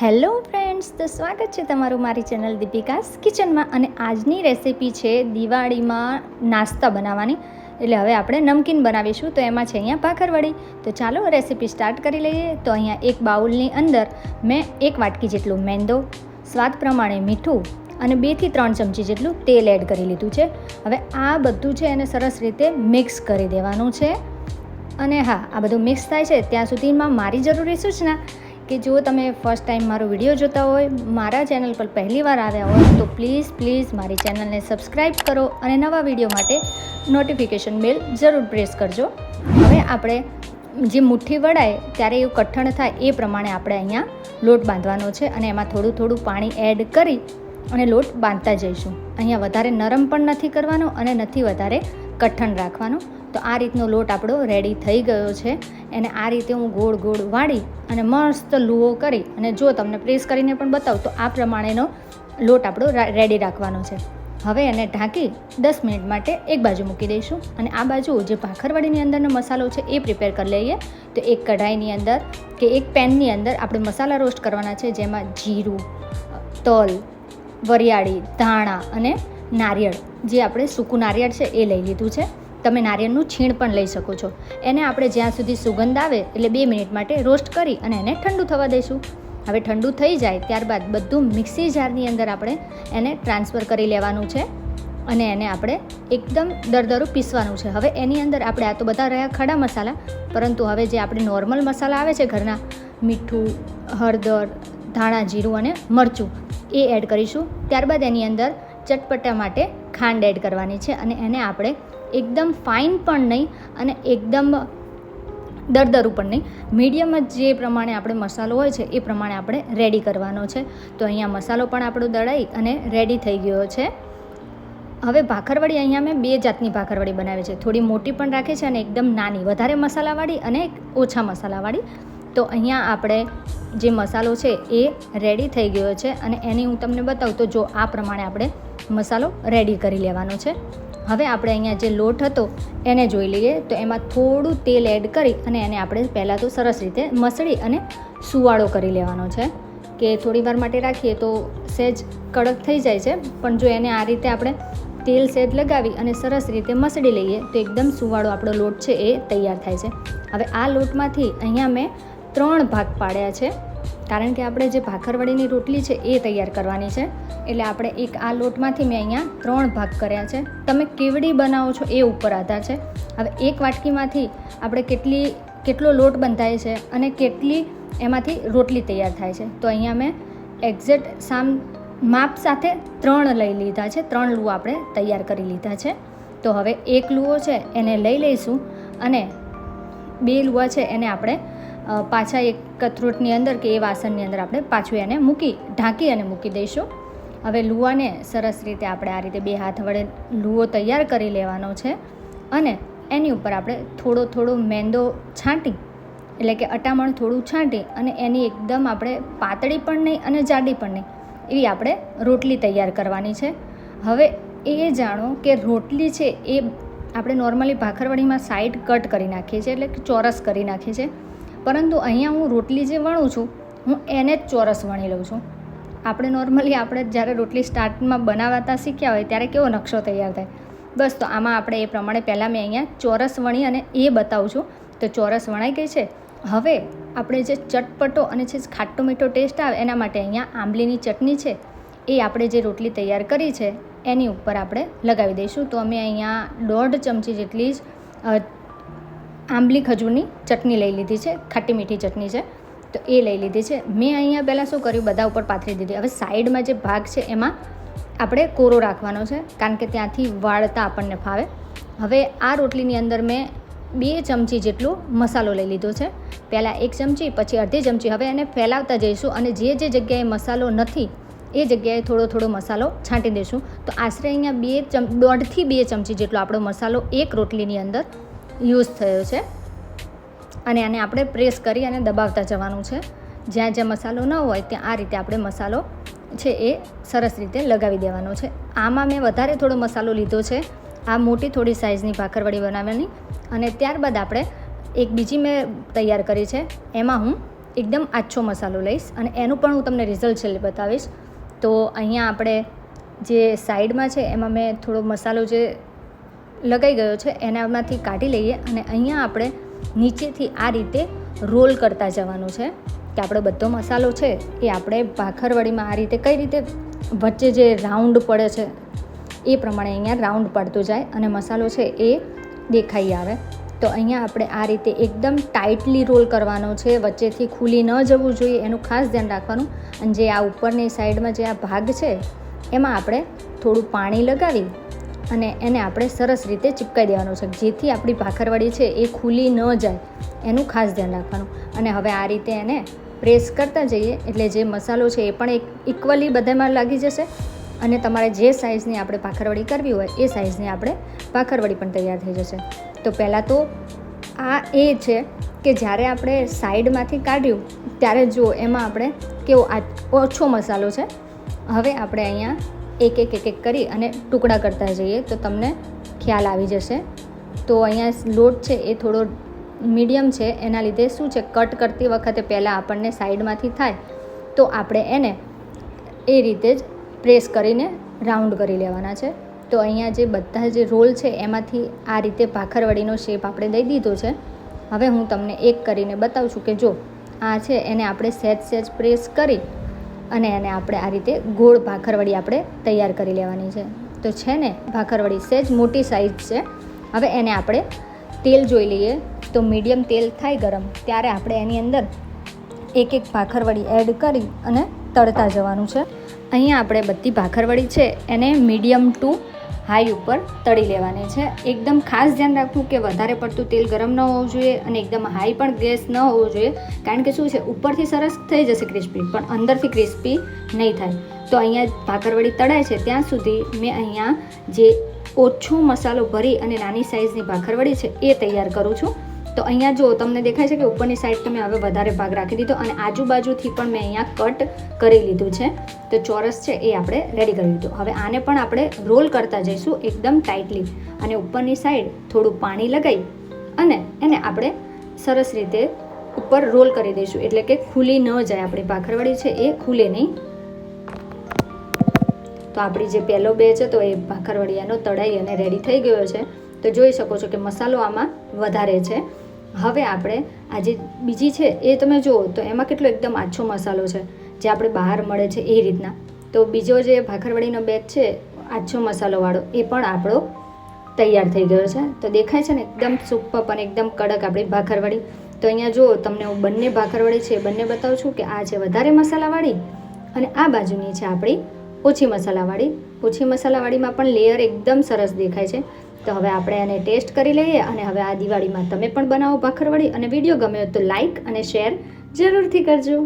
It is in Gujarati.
હેલો ફ્રેન્ડ્સ, તો સ્વાગત છે તમારું મારી ચેનલ દીપિકાસ કિચનમાં. અને આજની રેસીપી છે દિવાળીમાં નાસ્તા બનાવવાની. એટલે હવે આપણે નમકીન બનાવીશું. તો એમાં છે અહીંયા ભાખરવડી. તો ચાલો રેસીપી સ્ટાર્ટ કરી લઈએ. તો અહીંયા એક બાઉલની અંદર મેં 1 વાટકી જેટલું મેંદો, સ્વાદ પ્રમાણે મીઠું અને 2 થી 3 ચમચી જેટલું તેલ એડ કરી લીધું છે. હવે આ બધું છે એને સરસ રીતે મિક્સ કરી દેવાનું છે. અને હા, આ બધું મિક્સ થાય છે ત્યાં સુધીમાં મારી જરૂરી સૂચના કે જો તમે ફર્સ્ટ ટાઈમ મારો વિડીયો જોતા હોય, મારા ચેનલ પર પહેલી વાર આવ્યા હોય, તો પ્લીઝ મારી ચેનલને સબસ્ક્રાઈબ કરો અને નવા વિડીયો માટે નોટિફિકેશન બેલ જરૂર પ્રેસ કરજો. હવે આપણે જે મુઠ્ઠી વળાય ત્યારે એવું કઠણ થાય એ પ્રમાણે આપણે અહીંયા લોટ બાંધવાનો છે અને એમાં થોડું પાણી એડ કરી અને લોટ બાંધતા જઈશું. અહીંયા વધારે નરમ પણ નથી કરવાનો અને નથી વધારે કઠણ રાખવાનો. તો આ રીતનો લોટ આપણો રેડી થઈ ગયો છે. એને આ રીતે હું ગોળ વાળી અને મસ્ત લુઓ કરી અને જો તમને પ્રેસ કરીને પણ બતાવું તો આ પ્રમાણેનો લોટ આપણો રેડી રાખવાનો છે. હવે એને ઢાંકી 10 મિનિટ માટે એક બાજુ મૂકી દઈશું. અને આ બાજુ જે ભાખરવડીની અંદરનો મસાલો છે એ પ્રિપેર કરી લઈએ. તો એક કઢાઈની અંદર કે એક પેનની અંદર આપણે મસાલા રોસ્ટ કરવાના છે, જેમાં જીરું, તલ, વરિયાળી, ધાણા અને નારિયેળ, જે આપણે સૂકું નારિયેળ છે એ લઈ લીધું છે. તમે નારિયેળનું છીણ પણ લઈ શકો છો. એને આપણે જ્યાં સુધી સુગંધ આવે એટલે 2 મિનિટ માટે રોસ્ટ કરી અને એને ઠંડુ થવા દઈશું. હવે ઠંડુ થઈ જાય ત્યારબાદ બધું મિક્સી જારની અંદર આપણે એને ટ્રાન્સફર કરી લેવાનું છે અને એને આપણે એકદમ દરદરું પીસવાનું છે. હવે એની અંદર આપણે આ તો બધા રહ્યા ખડા મસાલા, પરંતુ હવે જે આપણે નોર્મલ મસાલા આવે છે ઘરના, મીઠું, હળદર, ધાણા, જીરું અને મરચું, એ એડ કરીશું. ત્યારબાદ એની અંદર ચટપટા માટે ખાંડ એડ કરવાની છે અને એને આપણે એકદમ ફાઇન પણ નહીં અને એકદમ દરદરું પણ નહીં, મીડિયમ જ જે પ્રમાણે આપણે મસાલો હોય છે એ પ્રમાણે આપણે રેડી કરવાનો છે. તો અહીંયા મસાલો પણ આપણો દળાઈ અને રેડી થઈ ગયો છે. હવે ભાખરવડી અહીંયા મેં 2 જાતની ભાખરવડી બનાવી છે. થોડી મોટી પણ રાખી છે અને એકદમ નાની, વધારે મસાલાવાળી અને ઓછા મસાલાવાળી. તો અહીંયા આપણે જે મસાલો છે એ રેડી થઈ ગયો છે અને એની હું તમને બતાવું તો જો આ પ્રમાણે આપણે મસાલો રેડી કરી લેવાનો છે. હવે આપણે અહીંયા જે લોટ હતો એને જોઈ લઈએ. તો એમાં થોડું તેલ એડ કરી અને એને આપણે પહેલાં તો સરસ રીતે મસળી અને સુવાળો કરી લેવાનો છે. કે થોડી વાર માટે રાખીએ તો સહેજ કડક થઈ જાય છે, પણ જો એને આ રીતે આપણે તેલ સહેજ લગાવી અને સરસ રીતે મસળી લઈએ તો એકદમ સુવાળો આપણો લોટ છે એ તૈયાર થાય છે. હવે આ લોટમાંથી અહીંયા મેં 3 ભાગ પાડ્યા છે, કારણ કે આપણે જે ભાખરવડીની રોટલી છે એ તૈયાર કરવાની છે. એટલે આપણે એક આ લોટમાંથી મેં અહીંયા 3 ભાગ કર્યા છે. તમે કેવડી બનાવો છો એ ઉપર આધાર છે. હવે 1 વાટકીમાંથી આપણે કેટલો લોટ બંધાય છે અને કેટલી એમાંથી રોટલી તૈયાર થાય છે. તો અહીંયા મેં એક્ઝેક્ટ માપ સાથે 3 લઈ લીધા છે. 3 લુવા આપણે તૈયાર કરી લીધા છે. તો હવે 1 લુઓ છે એને લઈ લઈશું અને 2 લુવા છે એને આપણે પાછા એક કથરોટની અંદર કે એ વાસણની અંદર આપણે પાછું એને ઢાંકી અને મૂકી દઈશું. હવે લુવાને સરસ રીતે આપણે આ રીતે 2 હાથ વડે લુઓ તૈયાર કરી લેવાનો છે અને એની ઉપર આપણે થોડો મેંદો છાંટી, એટલે કે અટામણ થોડું છાંટી અને એની એકદમ આપણે પાતળી પણ નહીં અને જાડી પણ નહીં એવી આપણે રોટલી તૈયાર કરવાની છે. હવે એ જાણો કે રોટલી છે એ આપણે નોર્મલી ભાખરવડીમાં સાઈડ કટ કરી નાખીએ છીએ, એટલે કે ચોરસ કરી નાખીએ છીએ. પરંતુ અહીંયા હું રોટલી જે વણું છું હું એને જ ચોરસ વણી લઉં છું. આપણે નોર્મલી આપણે જ્યારે રોટલી સ્ટાર્ટમાં બનાવતા શીખ્યા હોય ત્યારે કેવો નકશો તૈયાર થાય, બસ તો આમાં આપણે એ પ્રમાણે પહેલાં મેં અહીંયા ચોરસ વણી અને એ બતાવું છું. તો ચોરસ વણાઈ ગઈ છે. હવે આપણે જે ચટપટો અને જે ખાટો મીઠો ટેસ્ટ આવે એના માટે અહીંયા આંબલીની ચટણી છે એ આપણે જે રોટલી તૈયાર કરી છે એની ઉપર આપણે લગાવી દઈશું. તો અમે અહીંયા 1.5 ચમચી જેટલી જ આંબલી ખજૂરની ચટણી લઈ લીધી છે, ખાટી મીઠી ચટણી છે. તો એ લઈ લીધી છે. મેં અહીંયા પહેલાં શું કર્યું, બધા ઉપર પાથરી દીધી. હવે સાઈડમાં જે ભાગ છે એમાં આપણે કોરો રાખવાનો છે, કારણ કે ત્યાંથી વાળતા આપણને ફાવે. હવે આ રોટલીની અંદર મેં 2 ચમચી જેટલો મસાલો લઈ લીધો છે. પહેલાં 1 ચમચી, પછી અડધી ચમચી. હવે એને ફેલાવતા જઈશું અને જે જગ્યાએ મસાલો નથી એ જગ્યાએ થોડો મસાલો છાંટી દઈશું. તો આશરે અહીંયા 1.5 થી 2 ચમચી જેટલો આપણો મસાલો એક રોટલીની અંદર યુઝ થયો છે. અને આને આપણે પ્રેસ કરી અને દબાવતા જવાનું છે. જ્યાં મસાલો ન હોય ત્યાં આ રીતે આપણે મસાલો છે એ સરસ રીતે લગાવી દેવાનો છે. આમાં મેં વધારે થોડો મસાલો લીધો છે, આ મોટી થોડી સાઇઝની ભાખરવડી બનાવવાની. અને ત્યારબાદ આપણે એક બીજી મેં તૈયાર કરી છે, એમાં હું એકદમ આછો મસાલો લઈશ અને એનું પણ હું તમને રિઝલ્ટ છેલ્લે બતાવીશ. તો અહીંયા આપણે જે સાઈડમાં છે એમાં મેં થોડો મસાલો જે લગાઈ ગયો છે એનામાંથી કાઢી લઈએ અને અહીંયા આપણે નીચેથી આ રીતે રોલ કરતા જવાનું છે કે આપણો બધો મસાલો છે એ આપણે ભાખરવડીમાં આ રીતે કઈ રીતે વચ્ચે જે રાઉન્ડ પડે છે એ પ્રમાણે અહીંયા રાઉન્ડ પડતું જાય અને મસાલો છે એ દેખાઈ આવે. તો અહીંયા આપણે આ રીતે એકદમ ટાઈટલી રોલ કરવાનો છે, વચ્ચેથી ખુલી ન જવું જોઈએ એનું ખાસ ધ્યાન રાખવાનું. અને જે આ ઉપરની સાઈડમાં જે આ ભાગ છે એમાં આપણે થોડું પાણી લગાવી અને એને આપણે સરસ રીતે ચીપકાઈ દેવાનું છે, જેથી આપણી ભાખરવડી છે એ ખુલી ન જાય એનું ખાસ ધ્યાન રાખવાનું. અને હવે આ રીતે એને પ્રેસ કરતા જઈએ એટલે જે મસાલો છે એ પણ ઇક્વલી બધામાં લાગી જશે અને તમારે જે સાઇઝની આપણે ભાખરવડી કરવી હોય એ સાઇઝની આપણે ભાખરવડી પણ તૈયાર થઈ જશે. તો પહેલાં તો આ એ છે કે જ્યારે આપણે સાઈડમાંથી કાઢ્યું ત્યારે જો એમાં આપણે કેવો ઓછો મસાલો છે. હવે આપણે અહીંયા એક કરી અને ટુકડા કરતા જઈએ તો તમને ખ્યાલ આવી જશે. તો અહીંયા લોટ છે એ થોડો મીડિયમ છે, એના લીધે શું છે કટ કરતી વખતે પહેલાં આપણને સાઈડમાંથી થાય તો આપણે એને એ રીતે જ પ્રેસ કરીને રાઉન્ડ કરી લેવાના છે. તો અહીંયા જે બધા જે રોલ છે એમાંથી આ રીતે ભાખરવડીનો શેપ આપણે દઈ દીધો છે. હવે હું તમને એક કરીને બતાવું છું કે જો આ છે એને આપણે સહેજ પ્રેસ કરી અને એને આપણે આ રીતે ગોળ ભાખરવડી આપણે તૈયાર કરી લેવાની છે. તો છે ને ભાખરવડી સહેજ મોટી સાઈઝ છે. હવે એને આપણે તેલ જોઈ લઈએ તો મીડિયમ તેલ થાય ગરમ ત્યારે આપણે એની અંદર એક ભાખરવડી એડ કરી અને તળતા જવાનું છે. અહીંયા આપણે બધી ભાખરવડી છે એને મીડિયમ ટુ હાઈ ઉપર તળી લેવાની છે. એકદમ ખાસ ધ્યાન રાખવું કે વધારે પડતું તેલ ગરમ ન હોવું જોઈએ અને એકદમ હાઈ પણ ગેસ ન હોવો જોઈએ, કારણ કે શું છે ઉપરથી સરસ થઈ જશે ક્રિસ્પી પણ અંદરથી ક્રિસ્પી નહીં થાય. તો અહીંયા ભાખરવડી તળાય છે ત્યાં સુધી મેં અહીંયા જે ઓછો મસાલો ભરી અને નાની સાઇઝની ભાખરવડી છે એ તૈયાર કરું છું. તો અહીંયા જો તમને દેખાય છે કે ઉપરની સાઈડ તો મેં હવે વધારે ભાગ રાખી દીધો અને આજુબાજુથી પણ મેં અહીંયા કટ કરી લીધું છે. તો ચોરસ છે એ આપણે રેડી કરી લીધું. હવે આને પણ આપણે રોલ કરતા જઈશું એકદમ ટાઈટલી અને ઉપરની સાઈડ થોડું પાણી લગાવી અને એને આપણે સરસ રીતે ઉપર રોલ કરી દઈશું એટલે કે ખુલી ન જાય. આપણી ભાખરવડી છે એ ખુલે નહીં. તો આપણી જે પહેલો બેચ હતો એ ભાખરવડી એનો તળાઈ અને રેડી થઈ ગયો છે. તો જોઈ શકો છો કે મસાલો આમાં વધારે છે. હવે આપણે આ જે બીજી છે એ તમે જુઓ તો એમાં કેટલો એકદમ આછો મસાલો છે જે આપણે બહાર મળે છે એ રીતના. તો બીજો જે ભાખરવડીનો બેચ છે આછો મસાલોવાળો એ પણ આપણો તૈયાર થઈ ગયો છે. તો દેખાય છે ને એકદમ સુપર અને એકદમ કડક આપણી ભાખરવડી. તો અહીંયા જુઓ તમને હું બંને ભાખરવડી છે બંને બતાવું છું કે આ છે વધારે મસાલાવાળી અને આ બાજુની છે આપણી ઓછી મસાલાવાળી. ઓછી મસાલાવાળીમાં પણ લેયર એકદમ સરસ દેખાય છે. તો હવે આપણે આને ટેસ્ટ કરી લઈએ અને હવે આ દિવાળીમાં તમે પણ બનાવો ભાખરવડી અને વિડીયો ગમ્યો તો લાઈક અને શેર જરૂરથી કરજો.